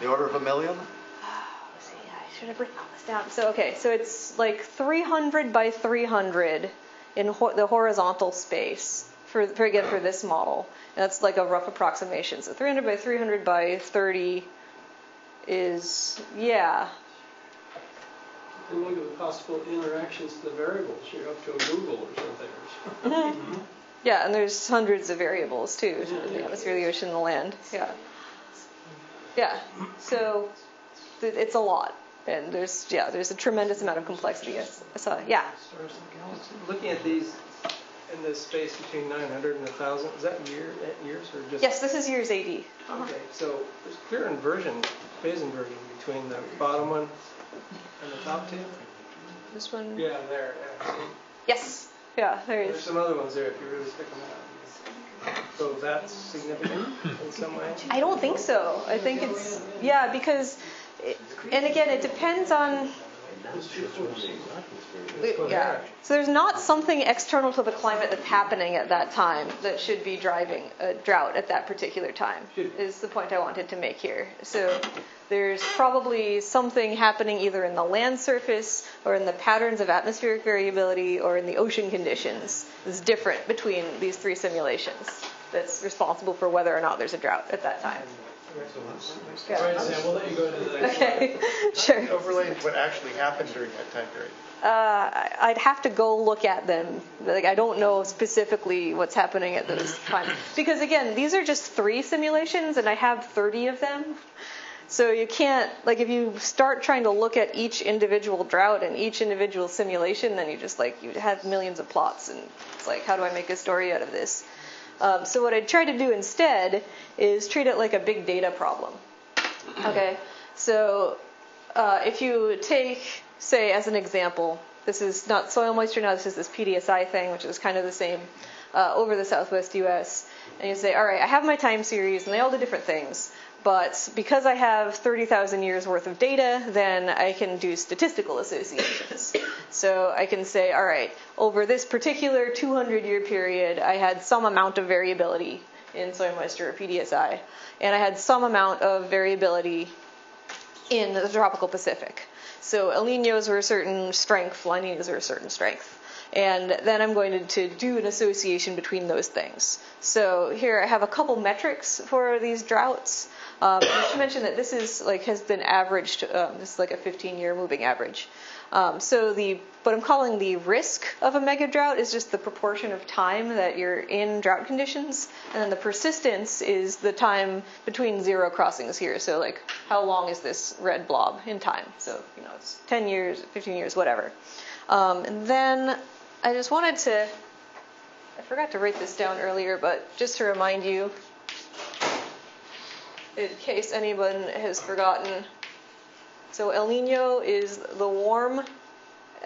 The order of 1 million? Let's see, I should have written all this down. So, okay, so it's like 300 by 300 in the horizontal space for this model. And that's like a rough approximation. So 300 by 300 by 30 is, yeah. And look at the possible interactions of the variables. You're up to a Google or something. Yeah, and there's hundreds of variables too in the atmosphere, the ocean, and the land. Yeah. So it's a lot, and there's a tremendous amount of complexity. Yeah. Looking at these in this space between 900 and 1,000, is that years or just? Yes, this is years AD. Okay, so there's clear phase inversion between the bottom one and the top two. This one. Yeah, there. Yeah. Yes. Yeah, there is. There's some other ones there if you really pick them out. So that's significant in some way? I don't think so. I think it's, because, and again, it depends on, so there's not something external to the climate that's happening at that time that should be driving a drought at that particular time, is the point I wanted to make here. So there's probably something happening either in the land surface or in the patterns of atmospheric variability or in the ocean conditions that's different between these 3 simulations that's responsible for whether or not there's a drought at that time. All right, Sam, we'll let you go into the next Okay, sure. Overlaid what actually happened during that time period. I'd have to go look at them. Like, I don't know specifically what's happening at those times. Because again, these are just 3 simulations and I have 30 of them. So you can't, like if you start trying to look at each individual drought and each individual simulation, then you have millions of plots and it's like, how do I make a story out of this? So what I try to do instead is treat it like a big data problem. Okay, so if you take, say as an example, this is not soil moisture now, this is this PDSI thing, which is kind of the same over the southwest US. And you say, all right, I have my time series and they all do different things. But because I have 30,000 years worth of data, then I can do statistical associations. So I can say, all right, over this particular 200-year period, I had some amount of variability in soil moisture, or PDSI, and I had some amount of variability in the tropical Pacific. So El Niños were a certain strength, La Niñas are a certain strength. And then I'm going to do an association between those things. So here I have a couple metrics for these droughts. I should mention that this is has been averaged. This is like a 15-year moving average. So what I'm calling the risk of a megadrought is just the proportion of time that you're in drought conditions, and then the persistence is the time between 0 crossings here. So like how long is this red blob in time? So it's 10 years, 15 years, whatever. And then I just wanted to. I forgot to write this down earlier, but just to remind you, in case anyone has forgotten. So El Nino is the warm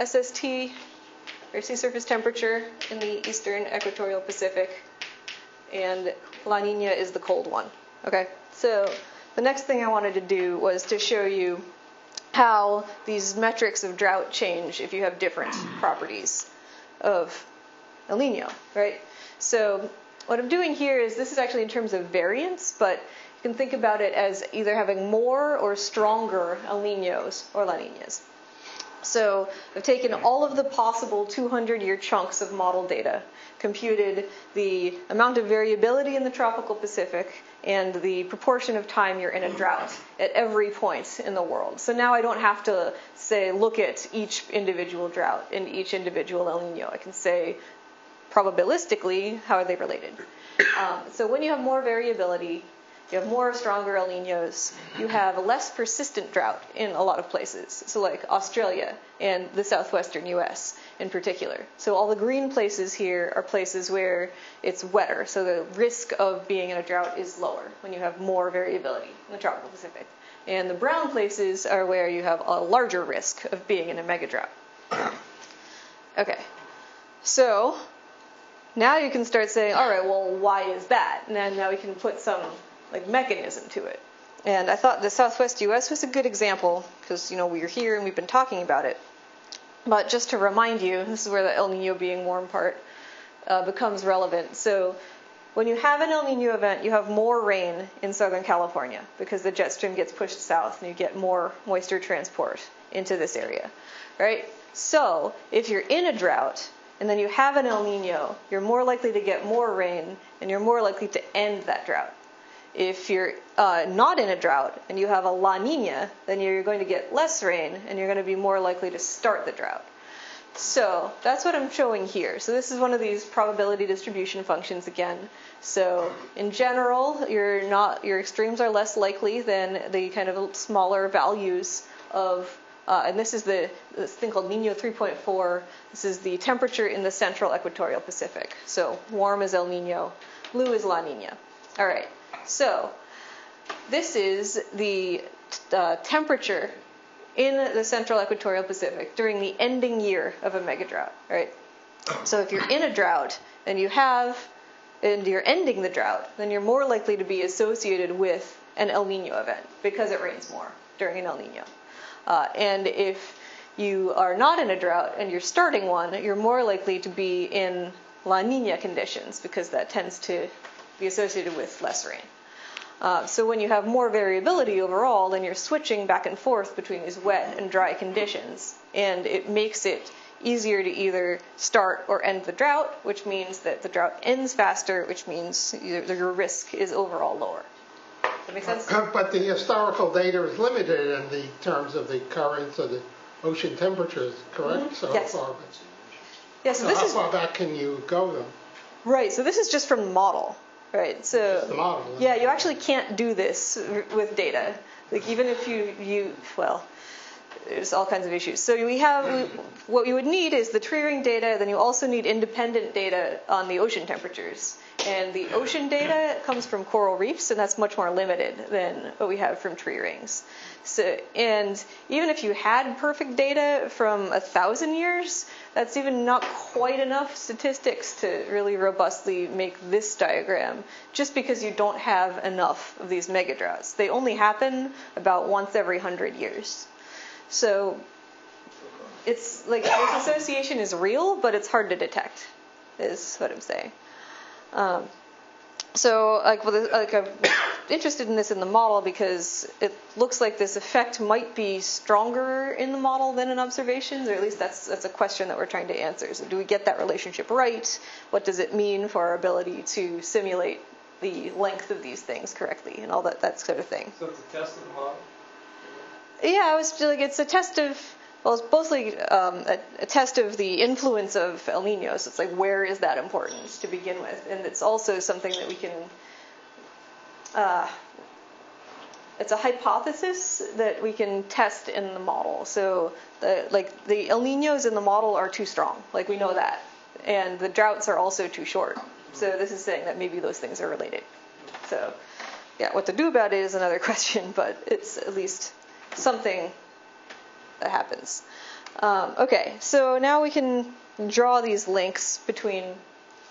SST, or sea surface temperature, in the eastern equatorial Pacific, and La Nina is the cold one. Okay, so the next thing I wanted to do was to show you how these metrics of drought change if you have different properties of El Nino, right? So what I'm doing here is, this is actually in terms of variance, but you can think about it as either having more or stronger El Niños or La Niñas. So I've taken all of the possible 200-year chunks of model data, computed the amount of variability in the tropical Pacific, and the proportion of time you're in a drought at every point in the world. So now I don't have to say, look at each individual drought and each individual El Nino. I can say, probabilistically, how are they related? So when you have more variability, you have more stronger El Niños, you have a less persistent drought in a lot of places. So like Australia and the southwestern US in particular. So all the green places here are places where it's wetter. So the risk of being in a drought is lower when you have more variability in the tropical Pacific. And the brown places are where you have a larger risk of being in a megadrought. Okay, so now you can start saying, all right, well, why is that? And then now we can put some mechanism to it. And I thought the Southwest US was a good example because, we're here and we've been talking about it. But just to remind you, this is where the El Nino being warm part becomes relevant. So when you have an El Nino event, you have more rain in Southern California because the jet stream gets pushed south and you get more moisture transport into this area, right? So if you're in a drought and then you have an El Nino, you're more likely to get more rain and you're more likely to end that drought. If you're not in a drought and you have a La Nina, then you're going to get less rain and you're going to be more likely to start the drought. So that's what I'm showing here. So this is one of these probability distribution functions again. So in general, your extremes are less likely than the kind of smaller values of, and this is this thing called Nino 3.4. This is the temperature in the central equatorial Pacific. So warm is El Nino, blue is La Nina. All right. So this is the temperature in the central equatorial Pacific during the ending year of a megadrought, right? So if you're in a drought and you're ending the drought, then you're more likely to be associated with an El Nino event because it rains more during an El Nino. And if you are not in a drought and you're starting one, you're more likely to be in La Nina conditions because that tends to be associated with less rain. So when you have more variability overall, then you're switching back and forth between these wet and dry conditions, and it makes it easier to either start or end the drought, which means that the drought ends faster, which means your risk is overall lower. That make sense? But the historical data is limited in the terms of the currents or the ocean temperatures, correct? So Yes. how far, Yeah, so this how is far back can you go then? right. So this is just from the model, right? So Just the model. yeah, you actually can't do this with data. Like even if you well, there's all kinds of issues. So what you would need is the tree ring data. Then you also need independent data on the ocean temperatures. And the ocean data comes from coral reefs, and that's much more limited than what we have from tree rings. So, and even if you had perfect data from 1,000 years, that's even not quite enough statistics to really robustly make this diagram, just because you don't have enough of these megadroughts. They only happen about once every 100 years. So it's like this association is real, but it's hard to detect, is what I'm saying. So I'm interested in this in the model because it looks like this effect might be stronger in the model than in observations, or at least that's a question that we're trying to answer. So do we get that relationship right? What does it mean for our ability to simulate the length of these things correctly and all that sort of thing? So it's a test of the model? Yeah, I was like, it's a test of, well, it's mostly a test of the influence of El Nino. So it's like, where is that importance to begin with? And it's also something that we can, it's a hypothesis that we can test in the model. So the El Ninos in the model are too strong. Like, we know that. And the droughts are also too short. So this is saying that maybe those things are related. So yeah, what to do about it is another question, but it's at least something that happens. Okay, so now we can draw these links between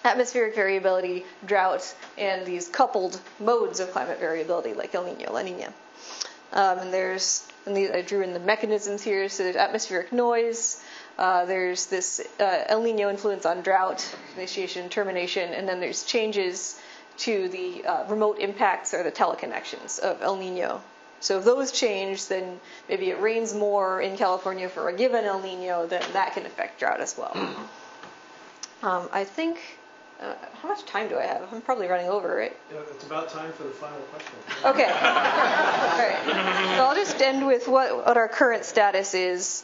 atmospheric variability, drought, and these coupled modes of climate variability like El Nino, La Nina. I drew in the mechanisms here. So there's atmospheric noise, there's this El Nino influence on drought, initiation, termination, and then there's changes to the remote impacts or the teleconnections of El Nino. So if those change, then maybe it rains more in California for a given El Nino, then that can affect drought as well. I think, how much time do I have? I'm probably running over, right? Yeah, it's about time for the final question. Okay. All right. So I'll just end with what our current status is.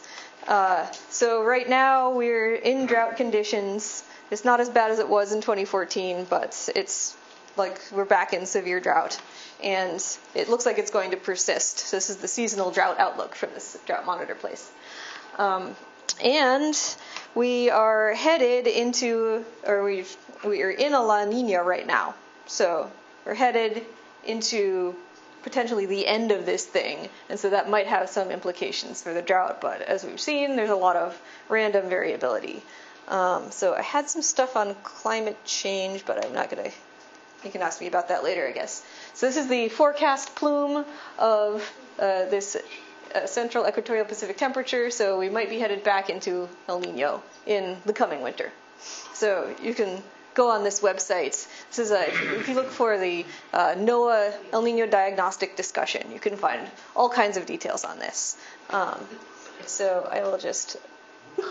So right now we're in drought conditions. It's not as bad as it was in 2014, but it's like we're back in severe drought. And it looks like it's going to persist. So this is the seasonal drought outlook from this drought monitor place. And we are headed into, or we are in a La Nina right now. So we're headed into potentially the end of this thing. And so that might have some implications for the drought. But as we've seen, there's a lot of random variability. So I had some stuff on climate change, but I'm not going to, you can ask me about that later, I guess. So this is the forecast plume of this central equatorial Pacific temperature. So we might be headed back into El Nino in the coming winter. So you can go on this website. This is if you look for the NOAA El Nino diagnostic discussion, you can find all kinds of details on this. So I will just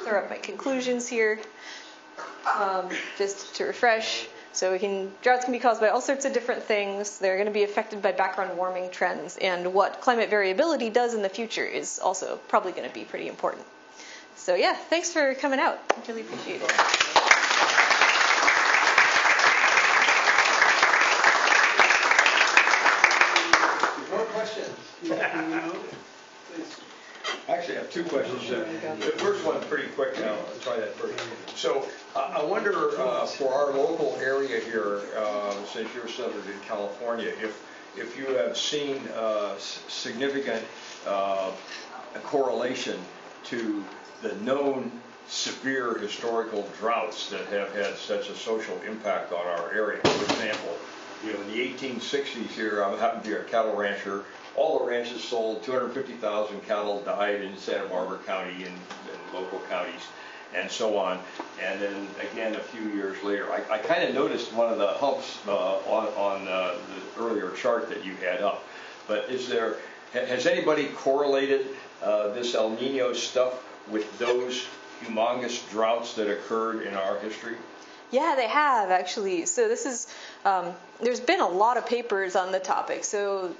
throw up my conclusions here, just to refresh. So droughts can be caused by all sorts of different things. They're going to be affected by background warming trends, and what climate variability does in the future is also probably going to be pretty important. So yeah, thanks for coming out. I really appreciate it. More questions? Please. Actually, I have two questions. The first one's pretty quick now. I'll try that first. So I wonder for our local area here, since you're centered in California, if you have seen significant correlation to the known severe historical droughts that have had such a social impact on our area. For example, in the 1860s here, I happen to be a cattle rancher. All the ranches sold, 250,000 cattle died in Santa Barbara County and local counties and so on. And then again, a few years later, I kind of noticed one of the humps on the earlier chart that you had up. But has anybody correlated this El Nino stuff with those humongous droughts that occurred in our history? Yeah, they have actually. So this is, there's been a lot of papers on the topic. So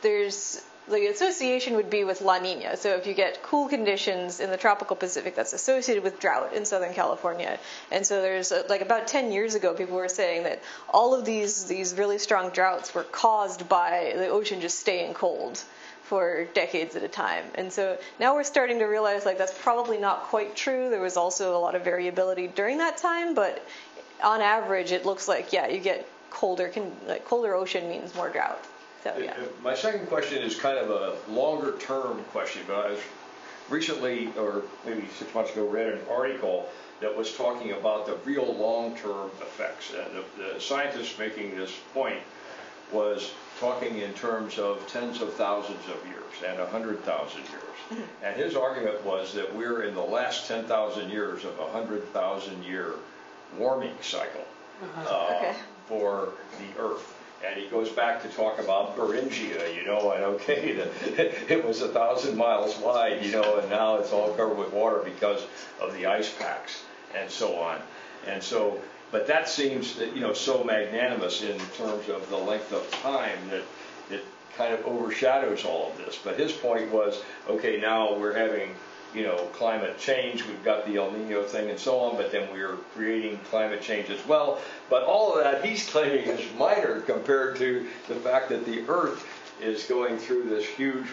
there's the association would be with La Nina. So if you get cool conditions in the tropical Pacific, that's associated with drought in Southern California. And so there's like about 10 years ago, people were saying that all of these really strong droughts were caused by the ocean just staying cold for decades at a time. And so now we're starting to realize like that's probably not quite true. There was also a lot of variability during that time, but on average, it looks like, yeah, you get colder ocean means more drought. So, yeah. My second question is kind of a longer term question, but I was recently, or maybe 6 months ago, read an article that was talking about the real long-term effects. And the scientist making this point was talking in terms of tens of thousands of years and 100,000 years. Mm-hmm. And his argument was that we're in the last 10,000 years of a 100,000 year warming cycle for the Earth. And he goes back to talk about Beringia, you know, and okay, it was 1,000 miles wide, you know, and now it's all covered with water because of the ice packs and so on. And so, but that seems, you know, so magnanimous in terms of the length of time that it kind of overshadows all of this. But his point was, okay, now we're having, you know, climate change, we've got the El Nino thing and so on, but then we're creating climate change as well. But all of that he's claiming is minor compared to the fact that the Earth is going through this huge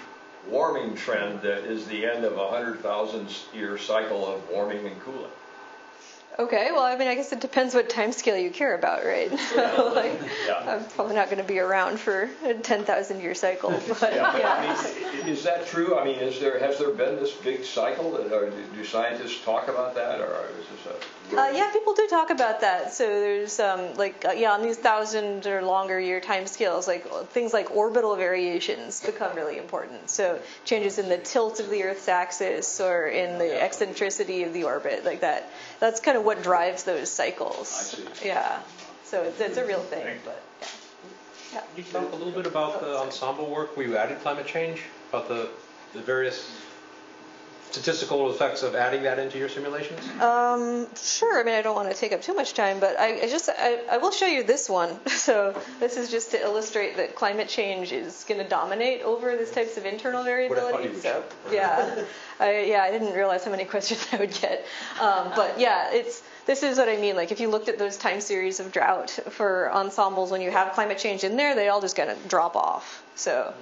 warming trend that is the end of a 100,000 year cycle of warming and cooling. Okay, well, I mean, I guess it depends what time scale you care about, right? So, like, I'm probably not going to be around for a 10,000 year cycle. But, I mean, is that true? I mean, has there been this big cycle? Or do scientists talk about that, or is this a? Yeah, people do talk about that. So there's on these 1,000 or longer year time scales, like things like orbital variations become really important. So changes in the tilt of the Earth's axis or in the eccentricity of the orbit, like that. That's kind of what drives those cycles. I see. Yeah. So it's a real thing, but yeah. Can you talk a little bit about the ensemble work where you added climate change, about the various statistical effects of adding that into your simulations? Sure. I mean, I don't want to take up too much time, but I will show you this one. So this is just to illustrate that climate change is going to dominate over these types of internal variability. So yeah, I didn't realize how many questions I would get. But yeah, this is what I mean. Like if you looked at those time series of drought for ensembles, when you have climate change in there, they all just kind of drop off. So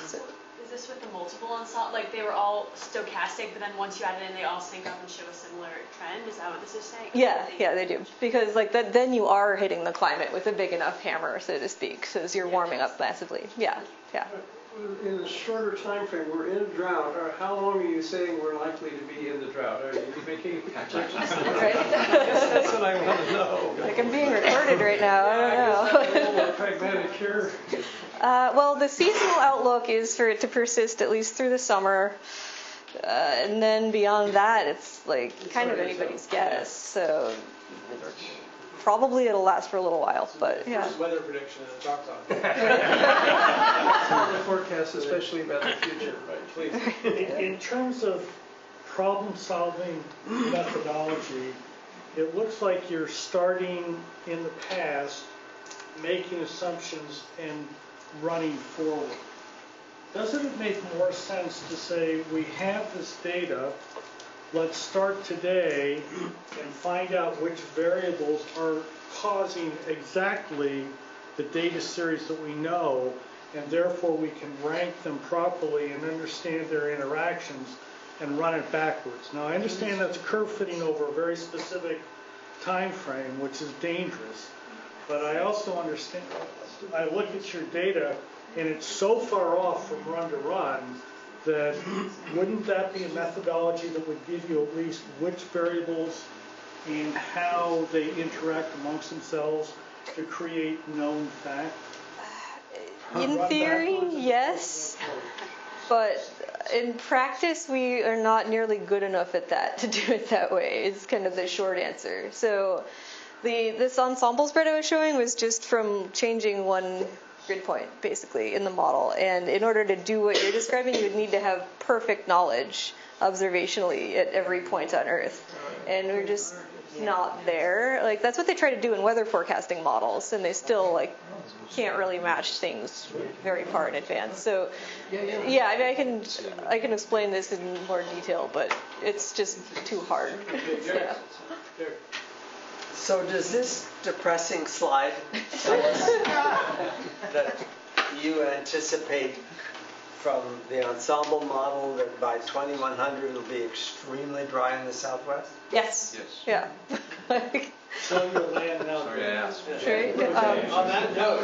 is this with the multiple ensemble? Like they were all stochastic, but then once you add it in, they all sync up and show a similar trend? Is that what this is saying? Yeah, they do. Because like that, then you are hitting the climate with a big enough hammer, so to speak, because you're warming up massively. Yeah. In a shorter time frame, we're in a drought. Or how long are you saying we're likely to be in the drought? Are you making projections? Right. That's what I want to know. Like I'm being recorded right now. I don't know. Pragmatic here. Well, the seasonal outlook is for it to persist at least through the summer. And then beyond that, it's like kind of anybody's guess. So probably it'll last for a little while, but yeah. First weather prediction in the Drought Talk. The forecast, especially about the future, right? Please. In terms of problem-solving methodology, it looks like you're starting in the past, making assumptions and running forward. Doesn't it make more sense to say we have this data, let's start today and find out which variables are causing exactly the data series that we know, and therefore we can rank them properly and understand their interactions and run it backwards. Now I understand that's curve fitting over a very specific time frame, which is dangerous, but I also understand, I look at your data and it's so far off from run to run that wouldn't that be a methodology that would give you at least which variables and how they interact amongst themselves to create known fact? In theory, yes, but in practice we are not nearly good enough at that to do it that way. It's kind of the short answer. So this ensemble spread I was showing was just from changing one grid point, basically, in the model. And in order to do what you're describing, you would need to have perfect knowledge observationally at every point on Earth. And we're just not there. Like, that's what they try to do in weather forecasting models, and they still, like, can't really match things very far in advance. So, yeah, I mean, I can explain this in more detail, but it's just too hard. Yeah. So does this depressing slide tell us that you anticipate from the Ensemble model that by 2100 it'll be extremely dry in the Southwest? Yes. Yes. Yeah. So your land now. Sorry, I asked. Sure. On that note.